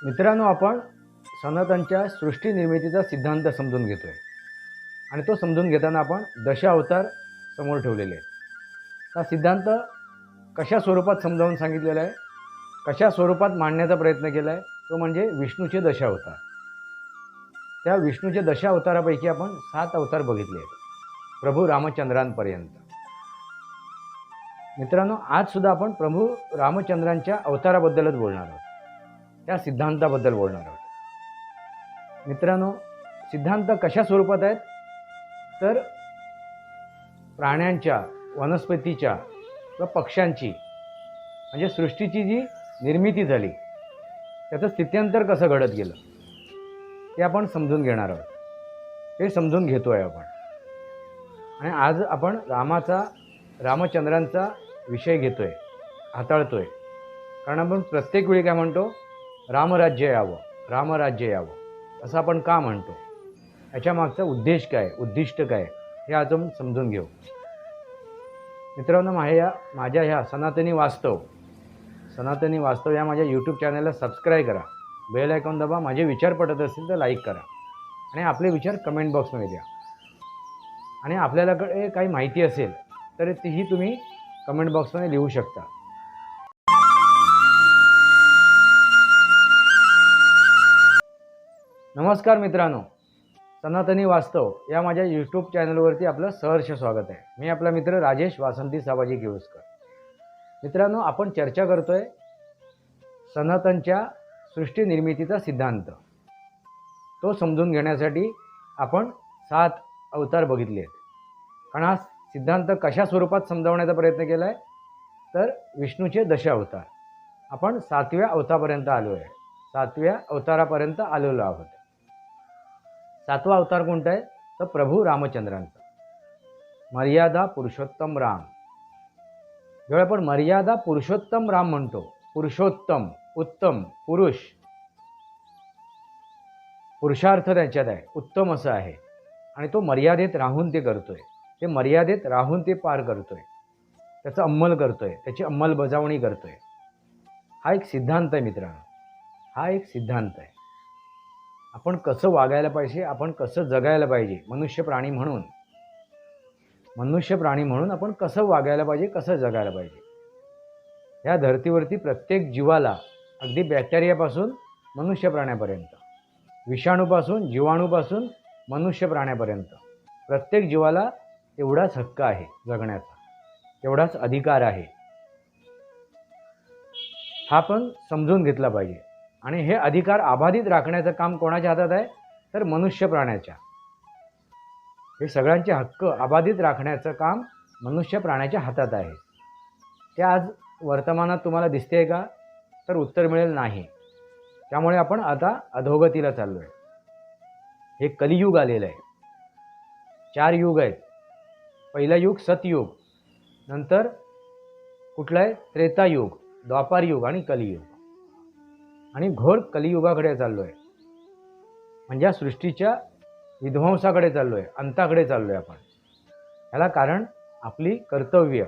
मित्रांनो, आपण सनातनच्या सृष्टी निर्मितीचा सिद्धांत समजून घेतोय आणि तो समजून घेताना आपण दशावतार समोर ठेवलेले आहेत। हा सिद्धांत कशा स्वरूपात समजावून सांगितलेला आहे, कशा स्वरूपात मांडण्याचा प्रयत्न केला आहे, तो म्हणजे विष्णूचे दशावतार। त्या विष्णूचे दशावतारापैकी आपण 7 अवतार बघितले आहेत प्रभू रामचंद्रांपर्यंत। मित्रांनो, आज सुद्धा आपण प्रभू रामचंद्रांच्या अवताराबद्दलच बोलणार आहोत, त्या सिद्धांताबद्दल बोलणार आहोत। मित्रांनो, सिद्धांत कशा स्वरूपात आहेत तर प्राण्यांच्या, वनस्पतीच्या व पक्ष्यांची म्हणजे सृष्टीची जी निर्मिती झाली त्याचं स्थित्यंतर कसं घडत गेलं ते आपण समजून घेणार आहोत, ते समजून घेतोय आपण। आणि आज आपण रामचंद्रांचा विषय घेतोय, हाताळतोय, कारण आपण प्रत्येक वेळी काय म्हणतो, रामराज्य यावं, रामराज्य यावं असं आपण का म्हणतो, याच्या मागचा उद्देश काय, उद्दिष्ट काय हे आज आपण समजून घेऊ। मित्रांनो, माझ्या ह्या सनातनी वास्तव या माझ्या यूट्यूब चॅनलला सबस्क्राईब करा, बेल आयकॉन दाबा, माझे विचार पटत असतील तर लाईक करा आणि आपले विचार कमेंट बॉक्समध्ये द्या। आणि आपल्याकडे काही माहिती असेल तर तीही तुम्ही कमेंट बॉक्समध्ये लिहू शकता। नमस्कार मित्रांनो, सनातनी वास्तव या माझ्या यूट्यूब चॅनलवरती आपलं सहर्ष स्वागत आहे। मी आपला मित्र राजेश वासंती साबाजी किवस्कर। मित्रांनो, आपण चर्चा करतोय सनातनच्या सृष्टी निर्मितीचा सिद्धांत। तो समजून घेण्यासाठी आपण 7 अवतार बघितले आहेत। कारण हा सिद्धांत कशा स्वरूपात समजावण्याचा प्रयत्न केला आहे तर विष्णूचे दशावतार। आपण 7व्या अवतारापर्यंत आलो आहे, 7व्या अवतारापर्यंत आलेलो आहोत। 7वा अवतार कोणता आहे तर प्रभू रामचंद्रांचा, मर्यादा पुरुषोत्तम राम। जेव्हा आपण मर्यादा पुरुषोत्तम राम म्हणतो, पुरुषोत्तम, उत्तम, पुरुषार्थ त्याच्यात आहे, उत्तम असं आहे, आणि तो मर्यादेत राहून ते करतोय, ते मर्यादेत राहून ते पार करतोय, त्याचा अंमल करतोय, त्याची अंमलबजावणी करतोय। हा एक सिद्धांत आहे मित्रांनो, हा एक सिद्धांत आहे। आपण कसं वागायला पाहिजे, आपण कसं जगायला पाहिजे, मनुष्य प्राणी म्हणून आपण कसं वागायला पाहिजे, कसं जगायला पाहिजे। ह्या धर्तीवरती प्रत्येक जीवाला, अगदी बॅक्टेरियापासून मनुष्य प्राण्यापर्यंत, विषाणूपासून, जीवाणूपासून मनुष्य प्राण्यापर्यंत प्रत्येक जीवाला तेवढाच हक्क आहे जगण्याचा, तेवढाच अधिकार आहे। हा पण समजून घेतला पाहिजे। आणि हे अधिकार अबाधित राखण्याचं काम कोणाच्या हातात आहे तर मनुष्य प्राण्याच्या। हे सगळ्यांचे हक्क अबाधित राखण्याचं काम मनुष्य प्राण्याच्या हातात आहे। ते आज वर्तमानात तुम्हाला दिसते का तर उत्तर मिळेल नाही। त्यामुळे आपण आता अधोगतीला चाललो आहे। हे कलियुग आलेलं आहे। 4 युग आहेत। पहिलं युग सतयुग, नंतर कुठलं आहे त्रेतायुग, द्वापारयुग आणि कलियुग। आणि घोर कलियुगाकडे चाललो आहे, म्हणजे या सृष्टीच्या विध्वंसाकडे चाललो आहे, अंताकडे चाललो आहे आपण। याला कारण आपली कर्तव्य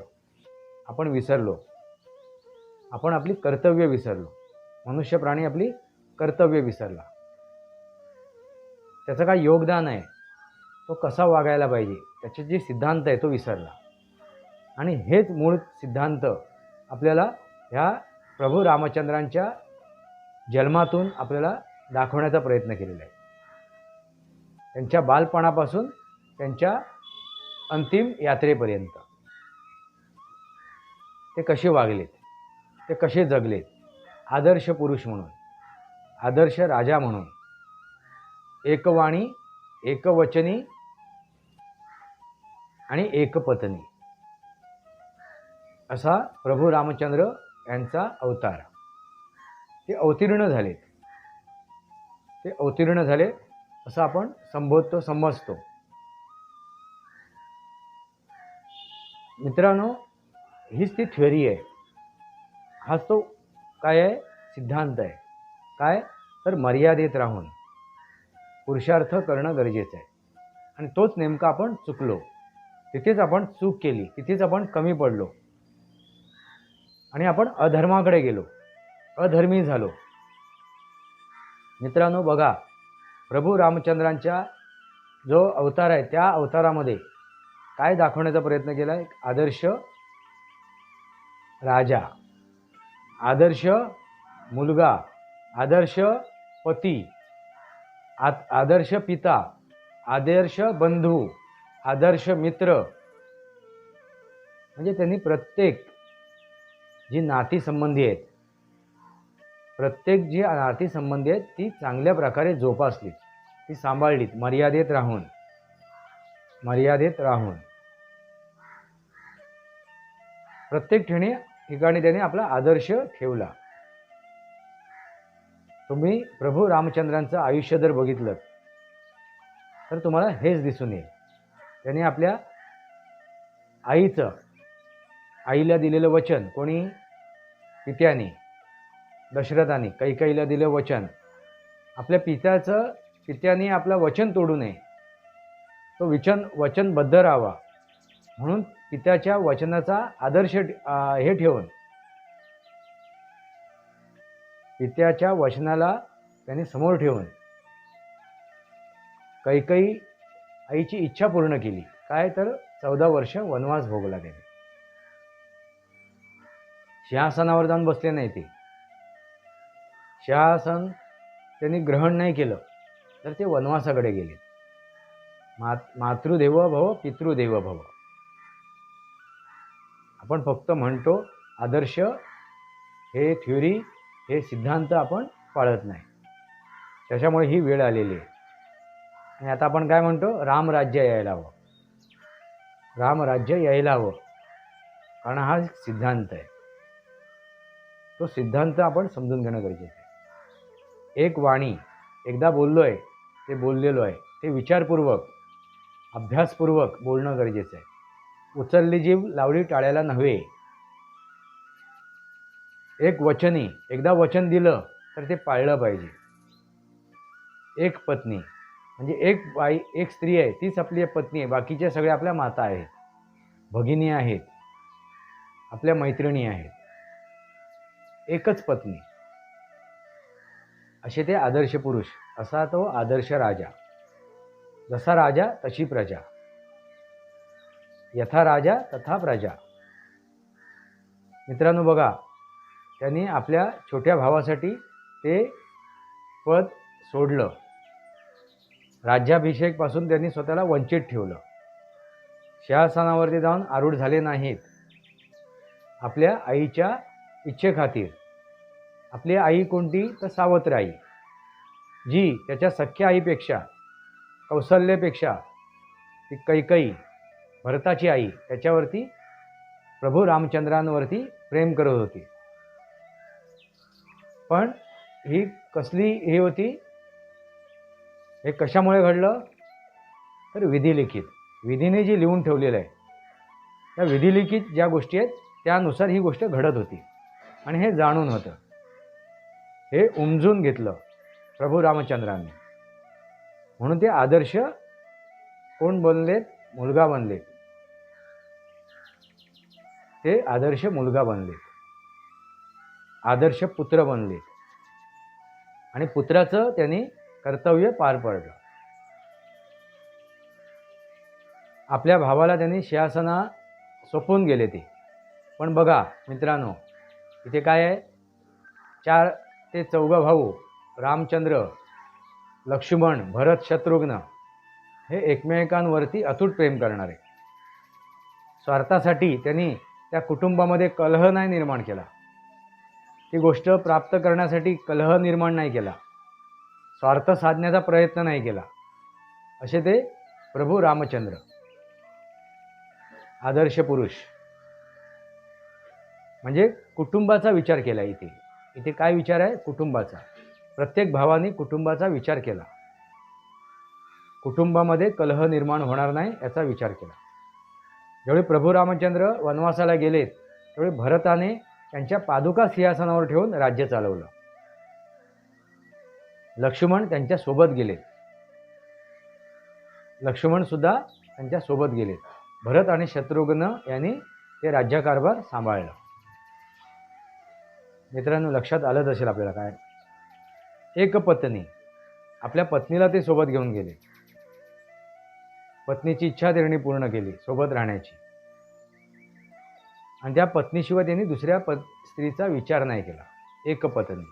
आपण विसरलो, आपण आपली कर्तव्य विसरलो, मनुष्य प्राणी आपली कर्तव्य विसरला। त्याचं काय योगदान आहे, तो कसा वागायला पाहिजे, त्याचे जे सिद्धांत आहे तो विसरला। आणि हेच मूळ सिद्धांत आपल्याला ह्या प्रभू रामचंद्रांच्या जन्मातून आपल्याला दाखवण्याचा प्रयत्न केलेला आहे। त्यांच्या बालपणापासून त्यांच्या अंतिम यात्रेपर्यंत ते कसे वागलेत, ते कसे जगलेत, आदर्श पुरुष म्हणून, आदर्श राजा म्हणून, एकवाणी, एकवचनी आणि एकपत्नी असा प्रभू रामचंद्र यांचा अवतार। ते अवतीर्ण झाले असं आपण समजतो। मित्रांनो, हीच ती थ्योरी आहे, हाच तो काय आहे सिद्धांत आहे। काय तर मर्यादेत राहून पुरुषार्थ करणं गरजेचं आहे। आणि तोच नेमका आपण चुकलो, तिथेच आपण चूक केली, तिथेच आपण कमी पडलो आणि आपण अधर्माकडे गेलो, अधर्मी झालो। मित्रांनो बघा, प्रभू रामचंद्रांच्या जो अवतार आहे त्या अवतारामध्ये काय दाखवण्याचा प्रयत्न केला आहे? आदर्श राजा, आदर्श मुलगा, आदर्श पती, आदर्श पिता, आदर्श बंधू, आदर्श मित्र, म्हणजे त्यांनी प्रत्येक जी नातीसंबंधी आहेत, प्रत्येक जी नातीसंबंधी आहेत ती चांगल्या प्रकारे जोपासलीत, ती सांभाळलीत, मर्यादेत राहून प्रत्येक ठिकाणी त्याने आपला आदर्श ठेवला. तुम्ही प्रभू रामचंद्रांचं आयुष्य जर बघितलं तर तुम्हाला हेच दिसून येईल. त्याने आपल्या आईला दिलेलं वचन, कोणी? पित्याने, दशरथाने कैकेयीला दिलं वचन. आपल्या पित्याने आपलं वचन तोडू नये, तो वचनबद्ध राहावा म्हणून पित्याच्या वचनाचा आदर्श ठेवून, पित्याच्या वचनाला त्याने समोर ठेवून कैकेयी आईची इच्छा पूर्ण केली. काय तर 14 वर्ष वनवास भोगला त्याने. सिंहासनावर जाऊन बसले नाही ते. सिंहासन त्यांनी ग्रहण नाही केलं तर ते वनवासाकडे गेले. मातृदेवो भव पितृदेवो भव. आपण फक्त म्हणतो आदर्श, हे थ्योरी, हे सिद्धांत आपण पाळत नाही. त्याच्यामुळे ही वेळ आलेली आहे. आणि आता आपण काय म्हणतो? रामराज्य यायला हवं, रामराज्य यायला हवं, कारण हा सिद्धांत आहे. तो सिद्धांत आपण समजून घेणं गरजेचं आहे. एक वाणी एकदा बोललो आहे, ते बोललेलो आहे, ते विचारपूर्वक, अभ्यासपूर्वक बोलणं गरजेचं आहे. उचलली जीभ लावली टाळ्याला नव्हे. एक वचनी, एकदा वचन दिलं तर ते पाळलं पाहिजे. एक पत्नी म्हणजे एक स्त्री आहे, तीच आपली पत्नी आहे. बाकीच्या सगळ्या आपल्या माता आहेत, भगिनी आहेत, आपल्या मैत्रिणी आहेत. एकच पत्नी, असे ते आदर्श पुरुष. असा तो आदर्श राजा. जसा राजा तशी प्रजा, यथा राजा तथा प्रजा. मित्रांनो बघा, त्यांनी आपल्या छोट्या भावासाठी ते पद सोडलं. राज्याभिषेकपासून त्यांनी स्वतःला वंचित ठेवलं. सिंहासनावरती जाऊन आरूढ झाले नाहीत. आपल्या आईच्या इच्छेखातीर. आपली आई कोणती? तर सावत्राई, जी त्याच्या सख्या आईपेक्षा, कौसल्यापेक्षा, ती कैकेयी, भरताची आई, त्याच्यावरती, प्रभू रामचंद्रांवरती प्रेम करत होती. पण ही कसली ही होती? हे कशामुळे घडलं? तर विधिलिखित, विधीने जी लिहून ठेवलेलं आहे, त्या विधिलिखित ज्या गोष्टी आहेत त्यानुसार ही गोष्ट घडत होती. आणि हे जाणून होतं, हे उमजून घेतलं प्रभू रामचंद्रांनी. म्हणून ते आदर्श कोण बनलेत? मुलगा बनलेत. ते आदर्श मुलगा बनलेत, आदर्श पुत्र बनलेत. आणि पुत्राचं त्यांनी कर्तव्य पार पाडलं. आपल्या भावाला त्यांनी सिंहासना सोपवून गेले ते. पण बघा मित्रांनो, इथे काय आहे? 4 ते 4 भाऊ, रामचंद्र, लक्ष्मण, भरत, शत्रुघ्न, हे एकमेकांवरती अतूट प्रेम करणारे. स्वार्थासाठी त्यांनी त्या कुटुंबामध्ये कलह नाही निर्माण केला. ती गोष्ट प्राप्त करण्यासाठी कलह निर्माण नाही केला. स्वार्थ साधण्याचा प्रयत्न नाही केला. असे ते प्रभू रामचंद्र, आदर्श पुरुष. म्हणजे कुटुंबाचा विचार केला. इथे काय विचार आहे? कुटुंबाचा. प्रत्येक भावाने कुटुंबाचा विचार केला. कुटुंबामध्ये कलह निर्माण होणार नाही याचा विचार केला. ज्यावेळी प्रभू रामचंद्र वनवासाला गेलेत त्यावेळी भरताने त्यांच्या पादुका सिंहासनावर ठेवून राज्य चालवलं. लक्ष्मण त्यांच्या सोबत गेलेत. लक्ष्मण सुद्धा त्यांच्या सोबत गेलेत. भरत आणि शत्रुघ्न यांनी ते राज्यकारभार सांभाळलं. मित्रांनो, लक्षात आलंच असेल आपल्याला काय. एक पत्नी, आपल्या पत्नीला ते सोबत घेऊन गेले. पत्नीची इच्छा त्यांनी पूर्ण केली सोबत राहण्याची, आणि त्या पत्नीशिवाय त्यांनी दुसऱ्या स्त्रीचा विचार नाही केला. एक पत्नी,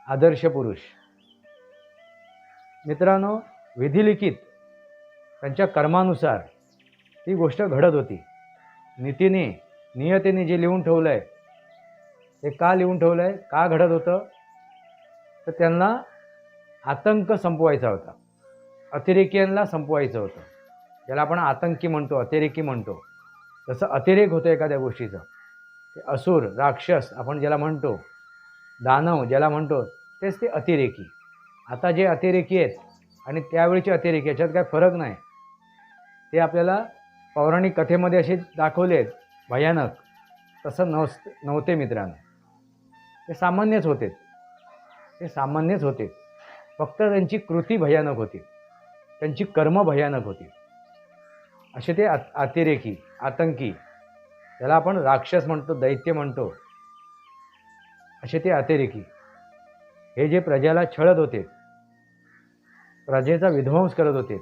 आदर्श पुरुष. मित्रांनो, विधिलिखित त्यांच्या कर्मानुसार ती गोष्ट घडत होती. नीतीने, नियतीने जे लिहून ठेवलं आहे ते का लिहून ठेवलं आहे, का घडत होतं, तर त्यांना आतंक संपवायचा होता, अतिरेक्यांना संपवायचं होतं. ज्याला आपण आतंकी म्हणतो, अतिरेकी म्हणतो, तसं अतिरेक होतं एखाद्या गोष्टीचं. ते असुर, राक्षस आपण ज्याला म्हणतो, दानव ज्याला म्हणतो, तेच ते अतिरेकी. आता जे अतिरेकी आहेत आणि त्यावेळीचे अतिरेकी याच्यात काय फरक नाही. ते आपल्याला पौराणिक कथेमध्ये असे दाखवले आहेत भयानक, तसं नव्हते मित्रांनो. ते सामान्यच होते, ते सामान्यच होते. फक्त त्यांची कृती भयानक होती, त्यांची कर्म भयानक होती. असे ते अतिरेकी, आतंकी, त्याला आपण राक्षस म्हणतो, दैत्य म्हणतो, असे ते अतिरेकी. हे जे प्रजेला छळत होते, प्रजेचा विध्वंस करत होते,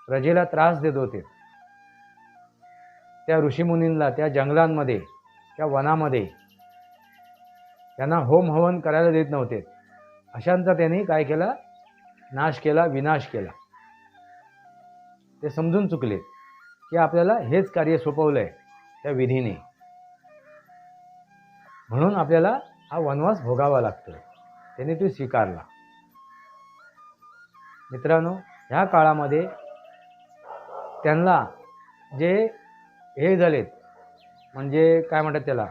प्रजेला त्रास देत होते, त्या ऋषीमुनींना त्या जंगलांमध्ये, त्या वनामध्ये त्यांना होम हवन करायला देत नव्हते. अशांचा त्यांनी काय केला, नाश केला, विनाश केला. ते समजून चुकले की आपल्याला हेच कार्य सोपवलं आहे त्या विधीने, म्हणून आपल्याला हा वनवास भोगावा लागतो. त्यांनी तो स्वीकारला. मित्रांनो, ह्या काळामध्ये त्यांना जे हे झालेत, म्हणजे काय म्हणतात त्याला,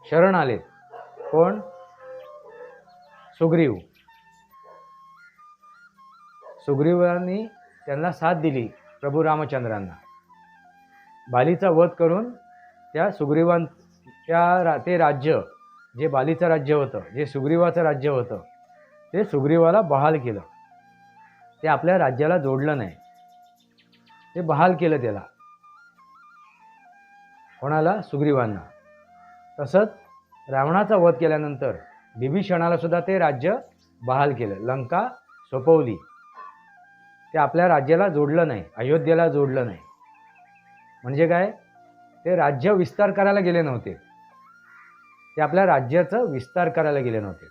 शरण आलेत. कोण? सुग्रीव. सुग्रीवांनी त्यांना साथ दिली प्रभू रामचंद्रांना. बालीचा वध करून त्या ते राज्य, जे बालीचं राज्य होतं, जे सुग्रीवाचं राज्य होतं, ते सुग्रीवाला बहाल केलं. ते आपल्या राज्याला जोडलं नाही, ते बहाल केलं त्याला. कोणाला? सुग्रीवांना. तसंच रावणाचा वध केल्यानंतर विभीषणाला सुद्धा ते राज्य बहाल केलं, लंका सोपवली. ते आपल्या राज्याला जोडलं नाही, अयोध्येला जोडलं नाही. म्हणजे काय? ते राज्य विस्तार करायला गेले नव्हते, ते आपल्या राज्याचं विस्तार करायला गेले नव्हते.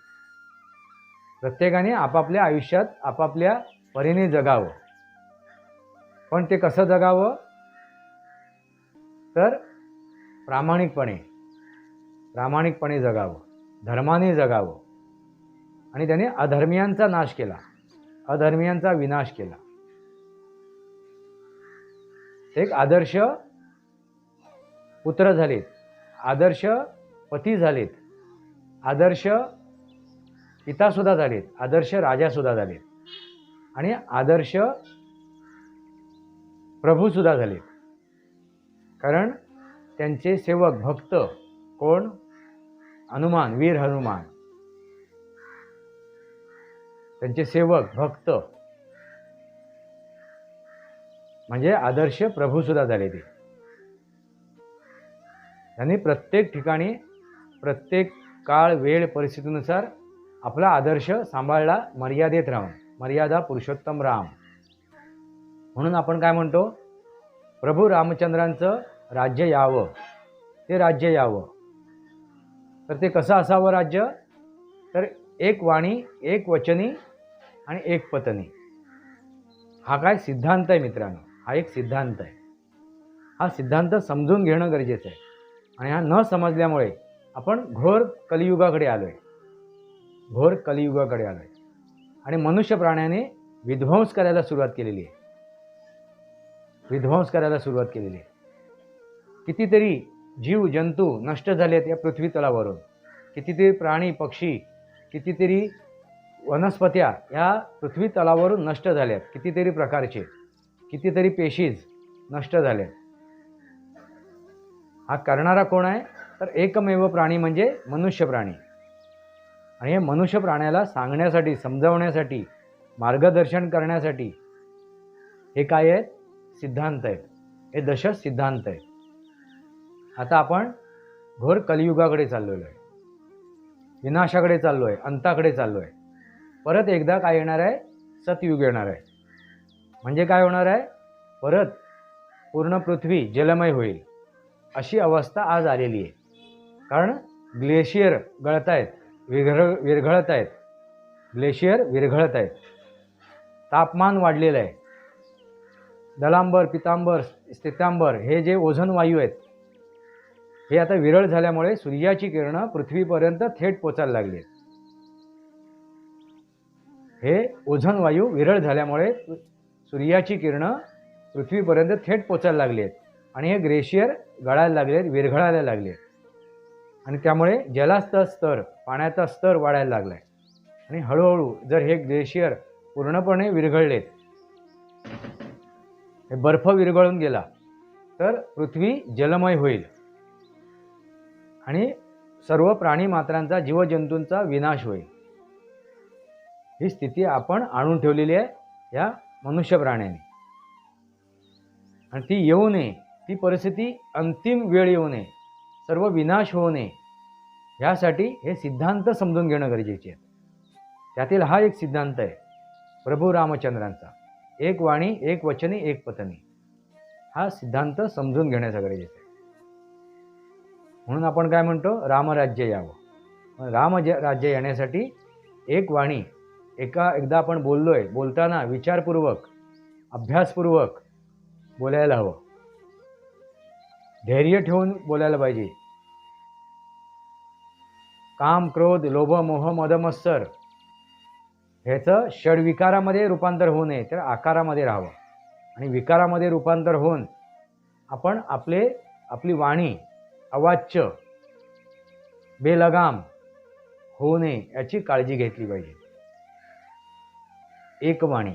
प्रत्येकाने आपापल्या आयुष्यात आपापल्या परीने जगावं. पण ते कसं जगावं? तर प्रामाणिकपणे जगावं, धर्माने जगावं. आणि त्याने अधर्मियांचा नाश केला, अधर्मियांचा विनाश केला. एक आदर्श पुत्र झालेत, आदर्श पती झालेत, आदर्श पितासुद्धा झालेत, आदर्श राजासुद्धा झालेत, आणि आदर्श प्रभूसुद्धा झालेत. कारण त्यांचे सेवक भक्त कोण? हनुमान, वीर हनुमान. त्यांचे सेवक भक्त म्हणजे आदर्श प्रभूसुद्धा झाले. ते त्यांनी प्रत्येक ठिकाणी, प्रत्येक काळ, वेळ, परिस्थितीनुसार आपला आदर्श सांभाळला, मर्यादेत राहून. मर्यादा पुरुषोत्तम राम. म्हणून आपण काय म्हणतो? प्रभू रामचंद्रांचं राज्य यावं, ते राज्य यावं. तर ते कसं असावं राज्य? तर एक वाणी, एक वचनी आणि एक पत्नी. हा काय सिद्धांत आहे मित्रांनो, हा एक सिद्धांत आहे. हा सिद्धांत समजून घेणं गरजेचं आहे. आणि हा न समजल्यामुळे आपण घोर कलियुगाकडे आलो आहे, घोर कलियुगाकडे आलो आहे. आणि मनुष्य प्राण्याने विध्वंस करायला सुरुवात केलेली आहे, विध्वंस करायला सुरुवात केलेली आहे. कितीतरी जीव जंतू नष्ट झालेत या पृथ्वी तलावरून. कितीतरी प्राणी पक्षी, कितीतरी वनस्पत्या या पृथ्वी तलावरून नष्ट झाल्यात, कितीतरी प्रकारचे, कितीतरी पेशीज नष्ट झाल्यात. हा करणारा कोण आहे? तर एकमेव प्राणी म्हणजे मनुष्य प्राणी. आणि हे मनुष्य प्राण्याला सांगण्यासाठी, समजावण्यासाठी, मार्गदर्शन करण्यासाठी हे काय आहेत? सिद्धांत आहेत. हे दश सिद्धांत आहेत. आता आपण घोर कलियुगाकडे चाललेलो आहे. विनाशाकडे चाललो आहे, अंताकडे चाललो आहे. परत एकदा काय येणार आहे? सतयुग येणार आहे. म्हणजे काय होणार आहे? परत पूर्ण पृथ्वी जलमय होईल, अशी अवस्था आज आलेली आहे. कारण ग्लेशियर गळत आहेत, विरघळत आहेत. ग्लेशियर विरघळत आहेत. तापमान वाढलेलं आहे. दलांबर, पितांबर, स्थितांबर हे जे ओझोन वायू आहेत, हे आता विरळ झाल्यामुळे सूर्याची किरणं पृथ्वीपर्यंत थेट पोचायला लागली आहेत. हे ओझोन वायू विरळ झाल्यामुळे सूर्याची किरणं पृथ्वीपर्यंत थेट पोचायला लागली आहेत आणि हे ग्लेशियर गळायला लागले आहेत, विरघळायला लागले आहेत. आणि त्यामुळे जलाचा स्तर, पाण्याचा स्तर वाढायला लागला आहे. आणि हळूहळू जर हे ग्लेशियर पूर्णपणे विरघळलेत, हे बर्फ विरघळून गेला, तर पृथ्वी जलमय होईल आणि सर्व प्राणी मात्रांचा, जीवजंतूंचा विनाश होईल. ही स्थिती आपण आणून ठेवलेली आहे या मनुष्य प्राण्याने. आणि ती येऊ नये, ती परिस्थिती अंतिम वेळ येऊ नये, सर्व विनाश होऊ नये, ह्यासाठी हे सिद्धांत समजून घेणं गरजेचे आहे. त्यातील हा एक सिद्धांत आहे प्रभू रामचंद्रांचा, एक वाणी, एक वचनी, एक पत्नी. हा सिद्धांत समजून घेण्याचा गरजेचं आहे. म्हणून आपण काय म्हणतो? रामराज्य यावं. रामराज्य येण्यासाठी एक वाणी, एकदा आपण बोललोय, बोलताना विचारपूर्वक, अभ्यासपूर्वक बोलायला हवं. धैर्य ठेवून बोलायला पाहिजे. काम, क्रोध, लोभ, मोह, मद, मत्सर ह्याचं षडविकारामध्ये रूपांतर होऊ नये, तर आकारामध्ये राहावं. आणि विकारामध्ये रूपांतर होऊन आपण आपली वाणी अवाच्य, बेलगाम होऊ नये याची काळजी घेतली पाहिजे. एक वाणी,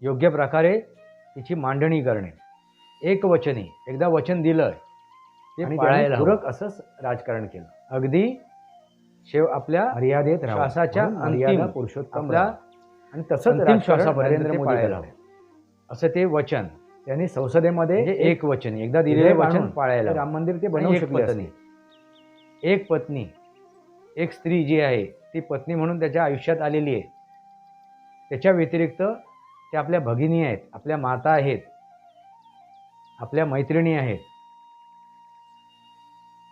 योग्य प्रकारे तिची मांडणी करणे. एक वचनी, एकदा वचन दिलं ते पाळायला पूरक असंच राजकारण केलं. अगदी आपल्या मर्यादेत श्वासाच्या अंतिम पुरुषोत्तम आणि तसंच श्वासापर्यंत पाळायला असं ते वचन त्यांनी संसदेमध्ये एक वचन, एकदा दिलेले वचन पाळायला. राम मंदिर ते बनवू शकले. एक पत्नी, एक स्त्री जी आहे ती पत्नी म्हणून त्याच्या आयुष्यात आलेली आहे. त्याच्या व्यतिरिक्त ते आपल्या भगिनी आहेत, आपल्या माता आहेत, आपल्या मैत्रिणी आहेत.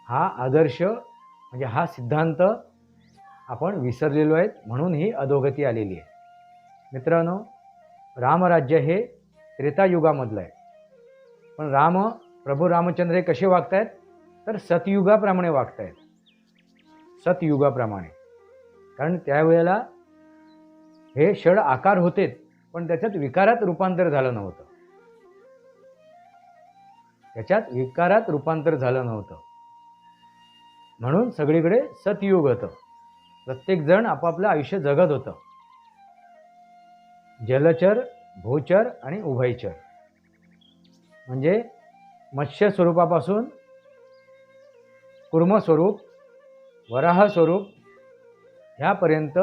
हा आदर्श म्हणजे हा सिद्धांत आपण विसरलेलो आहेत, म्हणून ही अधोगती आलेली आहे. मित्रांनो, रामराज्य हे त्रेतायुगामधलं आहे. पण प्रभू रामचंद्र हे कसे वागत आहेत? तर सतयुगाप्रमाणे वागत आहेत. सतयुगाप्रमाणे. कारण त्यावेळेला हे षड आकार होते, पण त्याच्यात विकारात रूपांतर झालं नव्हतं. म्हणून सगळीकडे सतयुग होतं. प्रत्येकजण आपापलं आयुष्य जगत होतं. जलचर, भूचर आणि उभयचर. म्हणजे मत्स्य स्वरूपापासून कूर्म स्वरूप, वराह स्वरूप ह्यापर्यंत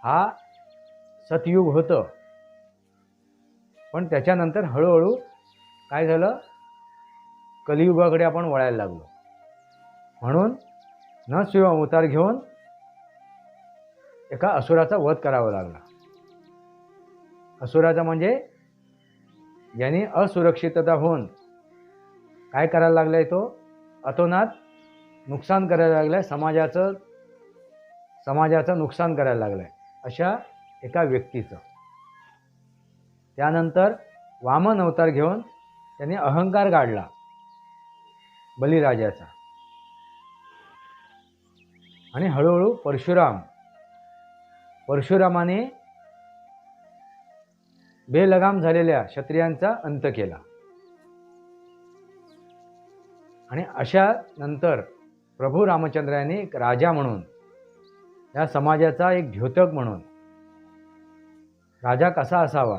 हा सतयुग होतं. पण त्याच्यानंतर हळूहळू काय झालं? कलियुगाकडे आपण वळायला लागलो. म्हणून नरसिंह अवतार घेऊन एका असुराचा वध करावा लागला. असुराचा म्हणजे ज्यांनी असुरक्षितता होऊन काय करायला लागलाय? तो अतोनात नुकसान करायला लागलाय, समाजाचं नुकसान करायला लागलाय, अशा एका व्यक्तीचं. त्यानंतर वामन अवतार घेऊन त्यांनी अहंकार काढला बलिराजाचा. आणि हळूहळू परशुरामाने बेलगाम झालेल्या क्षत्रियांचा अंत केला. आणि अशा नंतर प्रभू रामचंद्राने एक राजा म्हणून, या समाजाचा एक द्योतक म्हणून, राजा कसा असावा,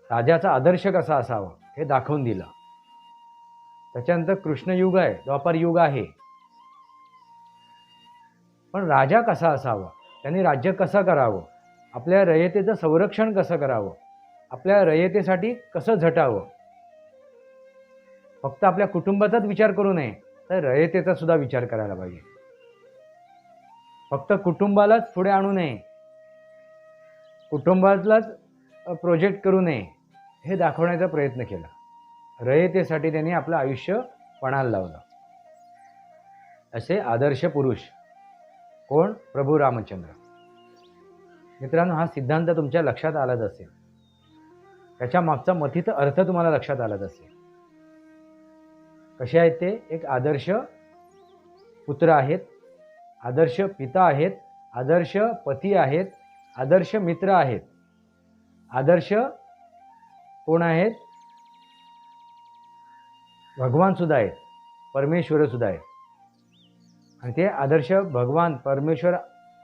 राजाचा आदर्श कसा असावा हे दाखवून दिलं. त्याच्यानंतर कृष्णयुग आहे, द्वापर युग आहे. पण राजा कसा असावा, त्यांनी राज्य कसं करावं, आपल्या रयतेचं संरक्षण कसं करावं, आपल्या रयतेसाठी कसं झटावं, फक्त आपल्या कुटुंबाचाच विचार करू नये, तर रयतेचा सुद्धा विचार करायला पाहिजे. फक्त कुटुंबालाच पुढे आणू नये, कुटुंबालाच प्रोजेक्ट करू नये, हे दाखवण्याचा प्रयत्न केला. रयतेसाठी त्यांनी आपलं आयुष्य पणाला लावलं. असे आदर्श पुरुष कोण? प्रभू रामचंद्र. मित्रांनो, हा सिद्धांत तुमच्या लक्षात आलाच असेल, त्याच्या मागचा मथित अर्थ तुम्हाला लक्षात आलाच असेल. कसे आहेत ते? एक आदर्श पुत्र आहेत, आदर्श पिता आहेत, आदर्श पती आहेत, आदर्श मित्र आहेत, आदर्श कोण आहेत? भगवान सुद्धा आहेत, परमेश्वर सुद्धा आहेत. आणि ते आदर्श भगवान परमेश्वर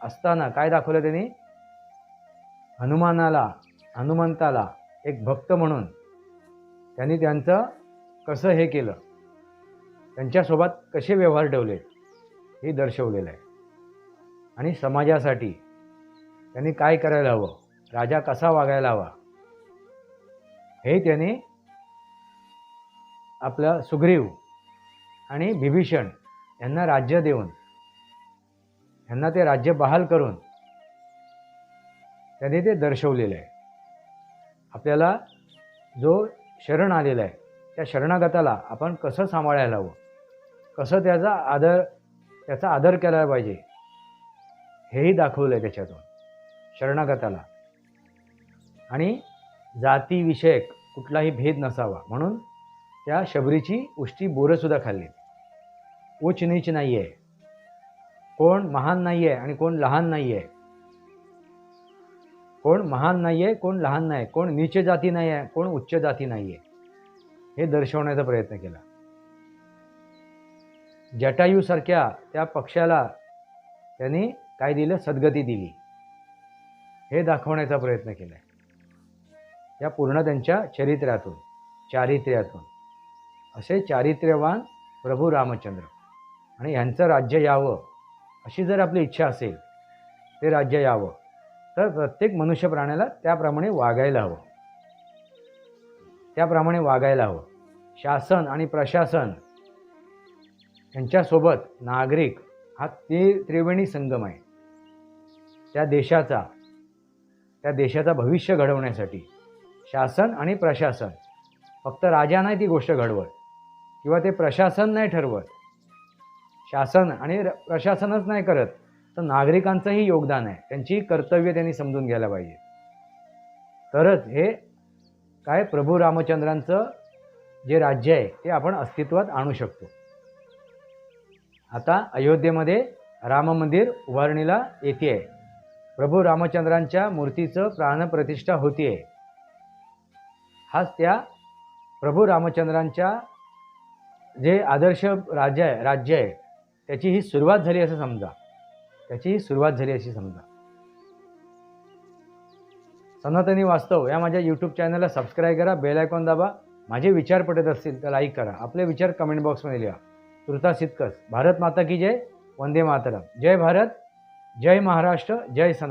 असताना काय दाखवलं त्यांनी? हनुमंताला एक भक्त म्हणून त्यांनी त्यांचं कसं हे केलं, त्यांच्यासोबत कसे व्यवहार ठेवले, हे दर्शवलेलं आहे. आणि समाजासाठी त्यांनी काय करायला हवं, राजा कसा वागायला हवा, हे त्यांनी आपलं सुग्रीव आणि विभीषण यांना राज्य देऊन, यांना ते राज्य बहाल करून त्यांनी ते दर्शवलेलं आहे. आपल्याला जो शरण आलेला आहे त्या शरणागताला आपण कसं सांभाळायला हवं, कसं त्याचा आदर केला पाहिजे, हेही दाखवलं आहे त्याच्यातून शरणागताला. आणि जातीविषयक कुठलाही भेद नसावा म्हणून त्या शबरीची उष्टी बोरंसुद्धा खाल्ली. उच्च नीच नाही आहे, कोण महान नाही आहे आणि कोण लहान नाही आहे, कोण महान नाही आहे, कोण लहान नाही, कोण नीच जाती नाही आहे, कोण उच्च जाती नाही आहे, हे दर्शवण्याचा प्रयत्न केला. जटायूसारख्या त्या पक्षाला त्यांनी काय दिलं? सद्गती दिली, हे दाखवण्याचा प्रयत्न केला. या पूर्ण त्यांच्या चारित्र्यातून असे चारित्र्यवान प्रभू रामचंद्र. आणि यांचं राज्य यावं अशी जर आपली इच्छा असेल, ते राज्य यावं, तर प्रत्येक मनुष्य प्राण्याला त्याप्रमाणे वागायला हवं. शासन आणि प्रशासन यांच्यासोबत नागरिक हा त्रिवेणी संगम आहे. त्या देशाचा भविष्य घडवण्यासाठी शासन आणि प्रशासन, फक्त राजा नाही ती गोष्ट घडवत किंवा ते प्रशासन नाही ठरवत, शासन आणि प्रशासनच नाही करत, तर नागरिकांचंही योगदान आहे, त्यांची कर्तव्य त्यांनी समजून घ्यायला पाहिजे. तरच हे काय प्रभू रामचंद्रांचं जे राज्य आहे ते आपण अस्तित्वात आणू शकतो. आता अयोध्येमध्ये राम मंदिर उभारणीला येते आहे. प्रभू रामचंद्रांच्या मूर्तीचं प्राणप्रतिष्ठा होती आहे. हाच त्या प्रभू रामचंद्रांच्या जे आदर्श राज्य आहे त्याची ही सुरुवात झाली असं समजा. सनातनी वास्तव या माझ्या यूट्यूब चॅनलला सबस्क्राईब करा, बेल आयकॉन दाबा. माझे विचार पटत असतील तर लाईक करा, आपले विचार कमेंट बॉक्समध्ये लिहा. तुर्तास इतकंच. भारत माता की जय. वंदे मातरम. जय भारत, जय महाराष्ट्र, जय सनातन.